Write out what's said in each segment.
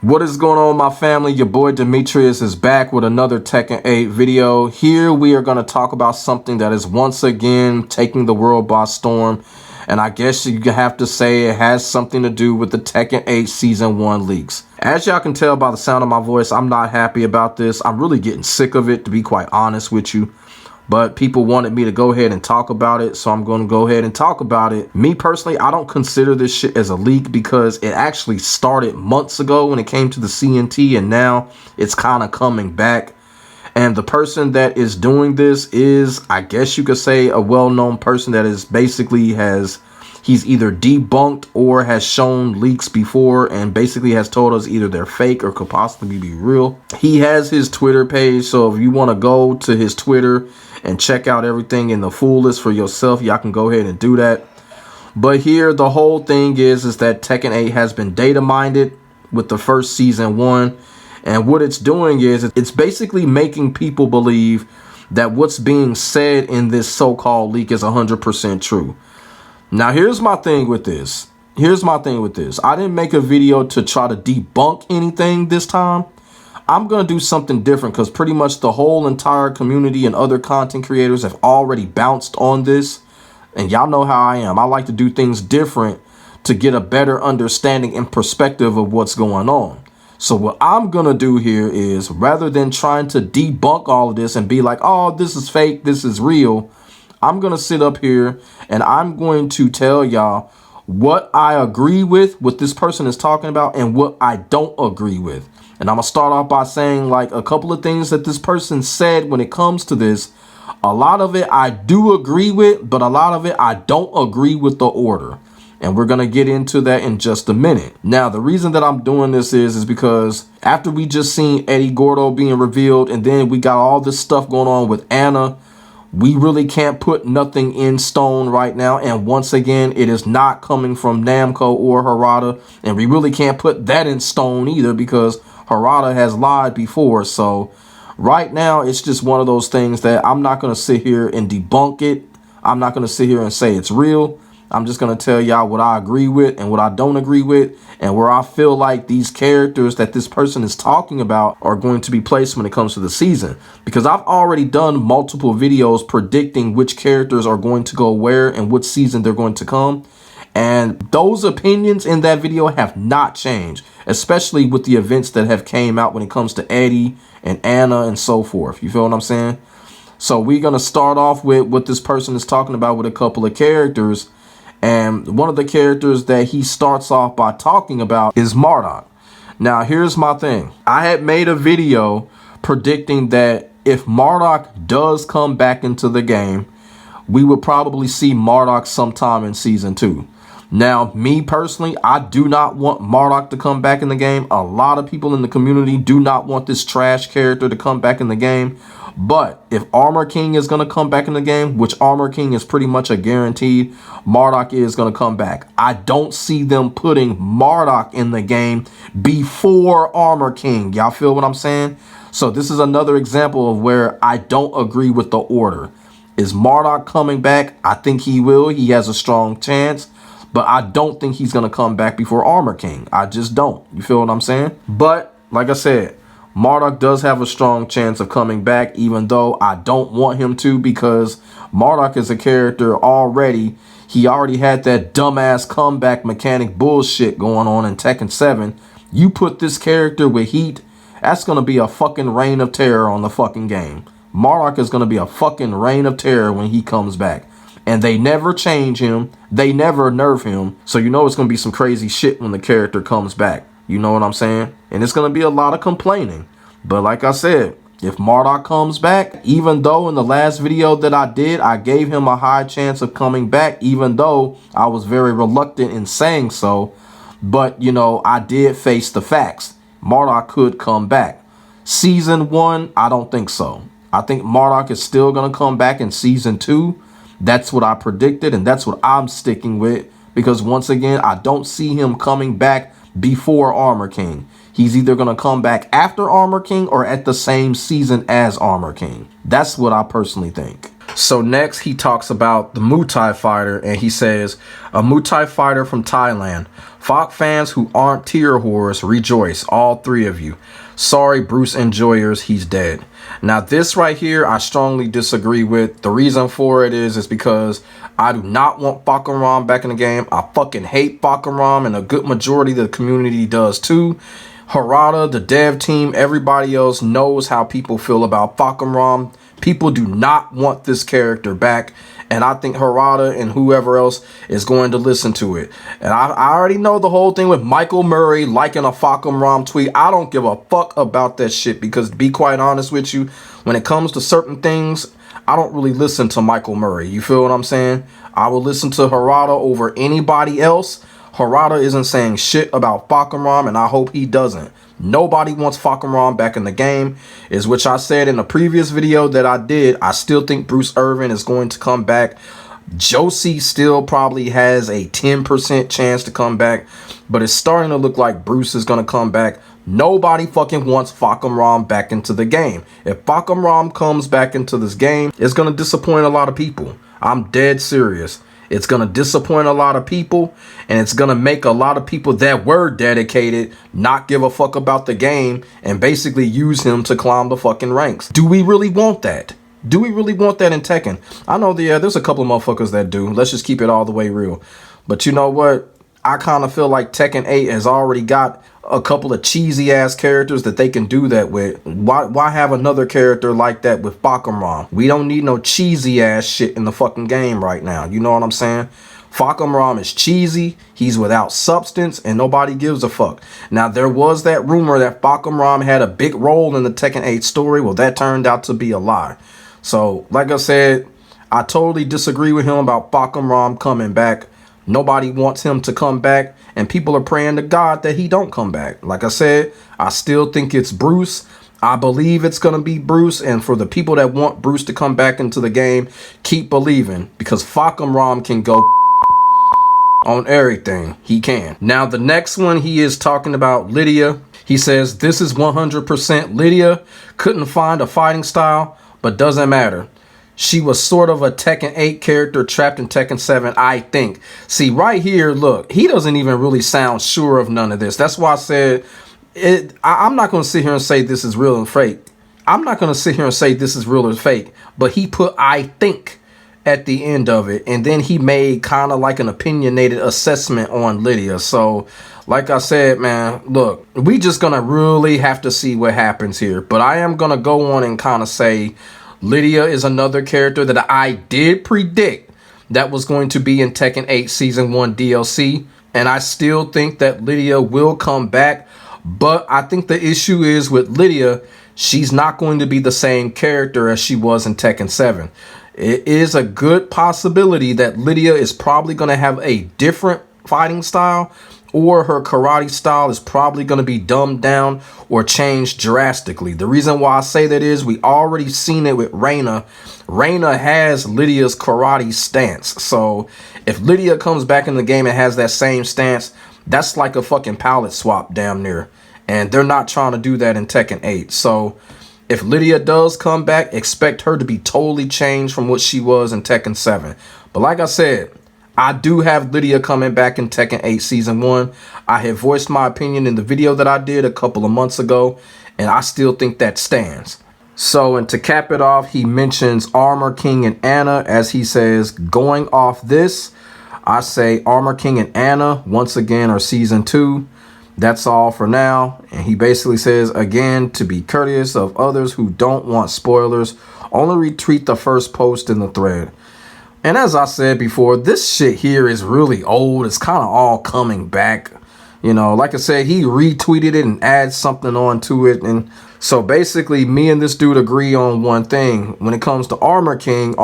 What is going on, my family? Your boy Demetrius is back with another Tekken 8 video. Here we are going to talk about something that is once again taking the world by storm. And I guess you have to say it has something to do with the Tekken 8 Season 1 leaks. As y'all can tell by the sound of my voice, I'm not happy about this. I'm really getting sick of it, to be quite honest with you. But people wanted me to go ahead and talk about it, so I'm going to go ahead and talk about it. Me personally, I don't consider this shit as a leak because it actually started months ago when it came to the CNT, and now it's kind of coming back. And the person that is doing this is, I guess you could say, a well-known person that is basically he's either debunked or has shown leaks before and basically has told us either they're fake or could possibly be real. He has his Twitter page, so if you want to go to his Twitter and check out everything in the full list for yourself, y'all can go ahead and do that. But here the whole thing is that Tekken 8 has been data mined with the first Season 1, and what it's doing is it's basically making people believe that what's being said in this so-called leak is 100% true. Now here's my thing with this. I didn't make a video to try to debunk anything this time. I'm going to do something different because pretty much the whole entire community and other content creators have already bounced on this. And y'all know how I am. I like to do things different to get a better understanding and perspective of what's going on. So what I'm going to do here is, rather than trying to debunk all of this and be like, oh, this is fake, this is real, I'm going to sit up here and I'm going to tell y'all what I agree with what this person is talking about and what I don't agree with. And I'm going to start off by saying like a couple of things that this person said when it comes to this. A lot of it I do agree with, but a lot of it I don't agree with the order. And we're going to get into that in just a minute. Now, the reason that I'm doing this is because after we just seen Eddie Gordo being revealed and then we got all this stuff going on with Anna, we really can't put nothing in stone right now. And once again, it is not coming from Namco or Harada. And we really can't put that in stone either because Harada has lied before. So right now, it's just one of those things that I'm not going to sit here and debunk it. I'm not going to sit here and say it's real. I'm just going to tell y'all what I agree with and what I don't agree with, and where I feel like these characters that this person is talking about are going to be placed when it comes to the season. Because I've already done multiple videos predicting which characters are going to go where and which season they're going to come. And those opinions in that video have not changed, especially with the events that have came out when it comes to Eddie and Anna and so forth. You feel what I'm saying? So we're going to start off with what this person is talking about with a couple of characters. And one of the characters that he starts off by talking about is Mardock. Now, here's my thing. I had made a video predicting that if Mardock does come back into the game, we would probably see Mardock sometime in Season 2. Now, me personally, I do not want Mardock to come back in the game. A lot of people in the community do not want this trash character to come back in the game. But if Armor King is going to come back in the game, which Armor King is pretty much a guaranteed, Mardock is going to come back. I don't see them putting Mardock in the game before Armor King. Y'all feel what I'm saying? So this is another example of where I don't agree with the order. Is Mardock coming back? I think he will. He has a strong chance. But I don't think he's going to come back before Armor King. I just don't. You feel what I'm saying? But like I said, Mardock does have a strong chance of coming back, even though I don't want him to, because Mardock is a character already. He already had that dumbass comeback mechanic bullshit going on in Tekken 7. You put this character with heat, that's going to be a fucking reign of terror on the fucking game. Mardock is going to be a fucking reign of terror when he comes back. And they never change him. They never nerf him. So you know it's going to be some crazy shit when the character comes back. You know what I'm saying? And it's going to be a lot of complaining. But like I said, if Mardock comes back, even though in the last video that I did, I gave him a high chance of coming back, even though I was very reluctant in saying so. But, you know, I did face the facts. Mardock could come back. Season 1, I don't think so. I think Mardock is still going to come back in Season 2. That's what I predicted, and that's what I'm sticking with. Because once again, I don't see him coming back before Armor King. He's either going to come back after Armor King or at the same season as Armor King. That's what I personally think. So next he talks about the Muay Thai fighter, and he says, a Muay Thai fighter from Thailand. Fok fans who aren't tier whores, rejoice, all three of you. Sorry, Bruce enjoyers, he's dead. Now this right here, I strongly disagree with. The reason for it is because I do not want Fum Ram back in the game. I fucking hate Fum Ram, and a good majority of the community does too. Harada, the dev team, everybody else knows how people feel about Fum Ram. People do not want this character back, and I think Harada and whoever else is going to listen to it. And I already know the whole thing with Michael Murray liking a Fum Ram tweet. I don't give a fuck about that shit, because to be quite honest with you, when it comes to certain things, I don't really listen to Michael Murray. You feel what I'm saying? I will listen to Harada over anybody else. Harada isn't saying shit about Fum Ram, and I hope he doesn't. Nobody wants Fum Ram back in the game, is which I said in the previous video that I did. I still think Bruce Irvin is going to come back. Josie still probably has a 10% chance to come back, but it's starting to look like Bruce is going to come back. Nobody fucking wants Fum Ram back into the game. If Fum Ram comes back into this game, it's going to disappoint a lot of people. I'm dead serious. It's going to disappoint a lot of people, and it's going to make a lot of people that were dedicated not give a fuck about the game and basically use him to climb the fucking ranks. Do we really want that? Do we really want that in Tekken? I know there's a couple of motherfuckers that do. Let's just keep it all the way real. But you know what? I kind of feel like Tekken 8 has already got a couple of cheesy ass characters that they can do that with. Why have another character like that with Fum Ram? We don't need no cheesy ass shit in the fucking game right now. You know what I'm saying? Fum Ram is cheesy, he's without substance, and nobody gives a fuck. Now, there was that rumor that Fum Ram had a big role in the Tekken 8 story. Well, that turned out to be a lie. So, like I said, I totally disagree with him about Fum Ram coming back. Nobody wants him to come back, and people are praying to God that he don't come back. Like I said, I still think it's Bruce. I believe it's going to be Bruce, and for the people that want Bruce to come back into the game, keep believing, because Fum Ram can go on everything. He can. Now, the next one, he is talking about Lydia. He says, this is 100% Lydia. Couldn't find a fighting style, but doesn't matter. She was sort of a Tekken 8 character trapped in Tekken 7, I think. See, right here, look, he doesn't even really sound sure of none of this. That's why I said, I'm not going to sit here and say this is real and fake. I'm not going to sit here and say this is real or fake. But he put, I think, at the end of it. And then he made kind of like an opinionated assessment on Lydia. So, like I said, man, look, we just going to really have to see what happens here. But I am going to go on and kind of say, Lydia is another character that I did predict that was going to be in Tekken 8 Season 1 DLC. And I still think that Lydia will come back. But I think the issue is with Lydia, she's not going to be the same character as she was in Tekken 7. It is a good possibility that Lydia is probably going to have a different fighting style, or her karate style is probably going to be dumbed down or changed drastically. The reason why I say that is we already seen it with Reina. Reina has Lydia's karate stance. So if Lydia comes back in the game and has that same stance, that's like a fucking palette swap damn near. And they're not trying to do that in Tekken 8. So if Lydia does come back, expect her to be totally changed from what she was in Tekken 7. But like I said, I do have Lydia coming back in Tekken 8 Season 1. I had voiced my opinion in the video that I did a couple of months ago, and I still think that stands. So, and to cap it off, he mentions Armor King and Anna, as he says, going off this, I say Armor King and Anna, once again, are Season 2. That's all for now. And he basically says, again, to be courteous of others who don't want spoilers, only retweet the first post in the thread. And as I said before, this shit here is really old. It's kind of all coming back. You know, like I said, he retweeted it and adds something onto it. And so basically, me and this dude agree on one thing. When it comes to Armor King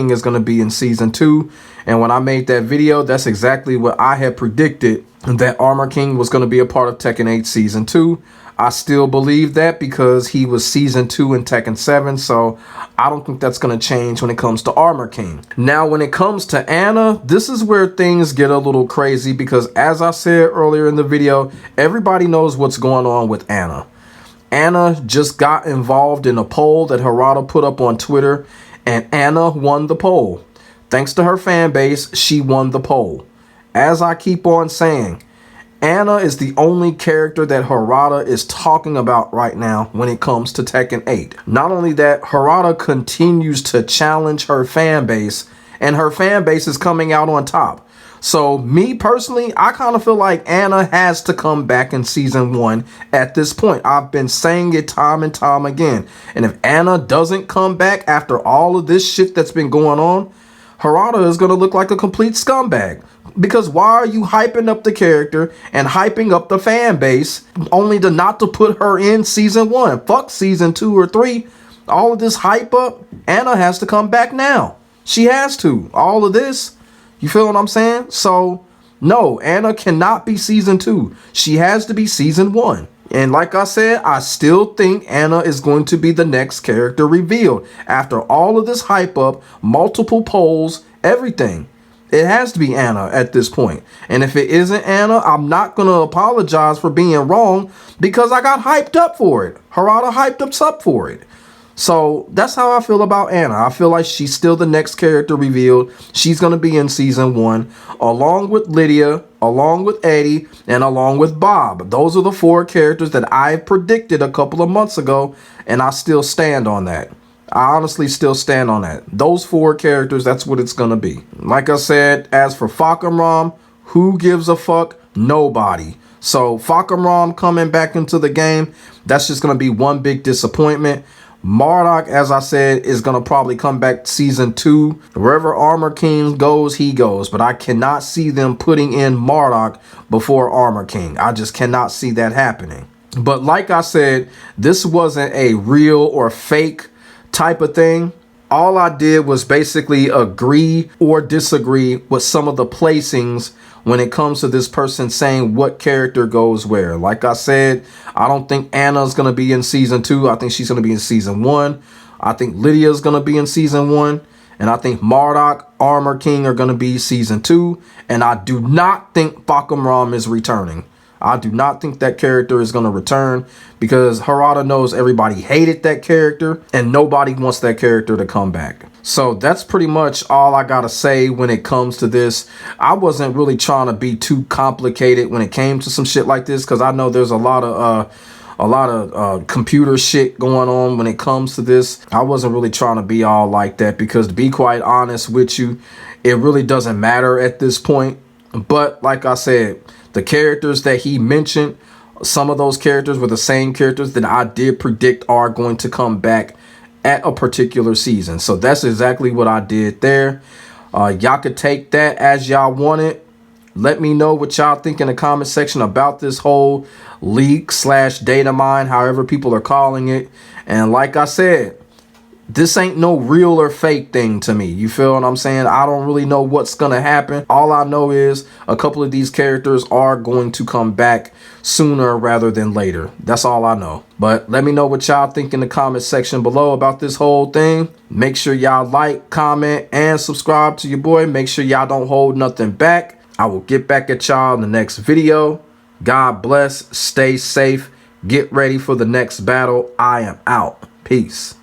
is going to be in Season 2. And when I made that video, that's exactly what I had predicted, that Armor King was going to be a part of Tekken 8 Season 2. I still believe that because he was Season 2 in Tekken 7, so I don't think that's going to change when it comes to Armor King. Now, when it comes to Anna, this is where things get a little crazy because, as I said earlier in the video, everybody knows what's going on with Anna. Anna just got involved in a poll that Harada put up on Twitter, And Anna won the poll. Thanks to her fan base, she won the poll. As I keep on saying, Anna is the only character that Harada is talking about right now when it comes to Tekken 8. Not only that, Harada continues to challenge her fan base, and her fan base is coming out on top. So me personally, I kind of feel like Anna has to come back in season 1 at this point. I've been saying it time and time again. And if Anna doesn't come back after all of this shit that's been going on, Harada is going to look like a complete scumbag. Because why are you hyping up the character and hyping up the fan base only to not to put her in season 1? Fuck season 2 or 3. All of this hype up, Anna has to come back now. She has to. All of this. You feel what I'm saying? So, no, Anna cannot be season 2. She has to be season 1. And like I said, I still think Anna is going to be the next character revealed. After all of this hype up, multiple polls, everything. It has to be Anna at this point. And if it isn't Anna, I'm not going to apologize for being wrong because I got hyped up for it. Harada hyped us up for it. So that's how I feel about Anna. I feel like she's still the next character revealed. She's going to be in season 1 along with Lydia, along with Eddie, and along with Bob. Those are the 4 characters that I predicted a couple of months ago, and I still stand on that. I honestly still stand on that. Those 4 characters, that's what it's going to be. Like I said, as for Fum Ram, who gives a fuck? Nobody. So Fum Ram coming back into the game, that's just going to be one big disappointment. Mardock, as I said, is going to probably come back season 2. Wherever Armor King goes, he goes. But I cannot see them putting in Mardock before Armor King. I just cannot see that happening. But like I said, this wasn't a real or fake type of thing. All I did was basically agree or disagree with some of the placings when it comes to this person saying what character goes where. Like I said, I don't think Anna's going to be in season 2. I think she's going to be in season 1. I think Lydia's going to be in season 1. And I think Mardock, Armor King are going to be season 2. And I do not think Fum Ram is returning. I do not think that character is going to return because Harada knows everybody hated that character and nobody wants that character to come back. So that's pretty much all I got to say when it comes to this. I wasn't really trying to be too complicated when it came to some shit like this because I know there's a lot of computer shit going on when it comes to this. I wasn't really trying to be all like that because to be quite honest with you, it really doesn't matter at this point. But like I said, the characters that he mentioned, some of those characters were the same characters that I did predict are going to come back at a particular season. So that's exactly what I did there. Y'all could take that as y'all want it. Let me know what y'all think in the comment section about this whole leak / data mine, however people are calling it. And like I said, this ain't no real or fake thing to me. You feel what I'm saying? I don't really know what's going to happen. All I know is a couple of these characters are going to come back sooner rather than later. That's all I know. But let me know what y'all think in the comment section below about this whole thing. Make sure y'all like, comment, and subscribe to your boy. Make sure y'all don't hold nothing back. I will get back at y'all in the next video. God bless. Stay safe. Get ready for the next battle. I am out. Peace.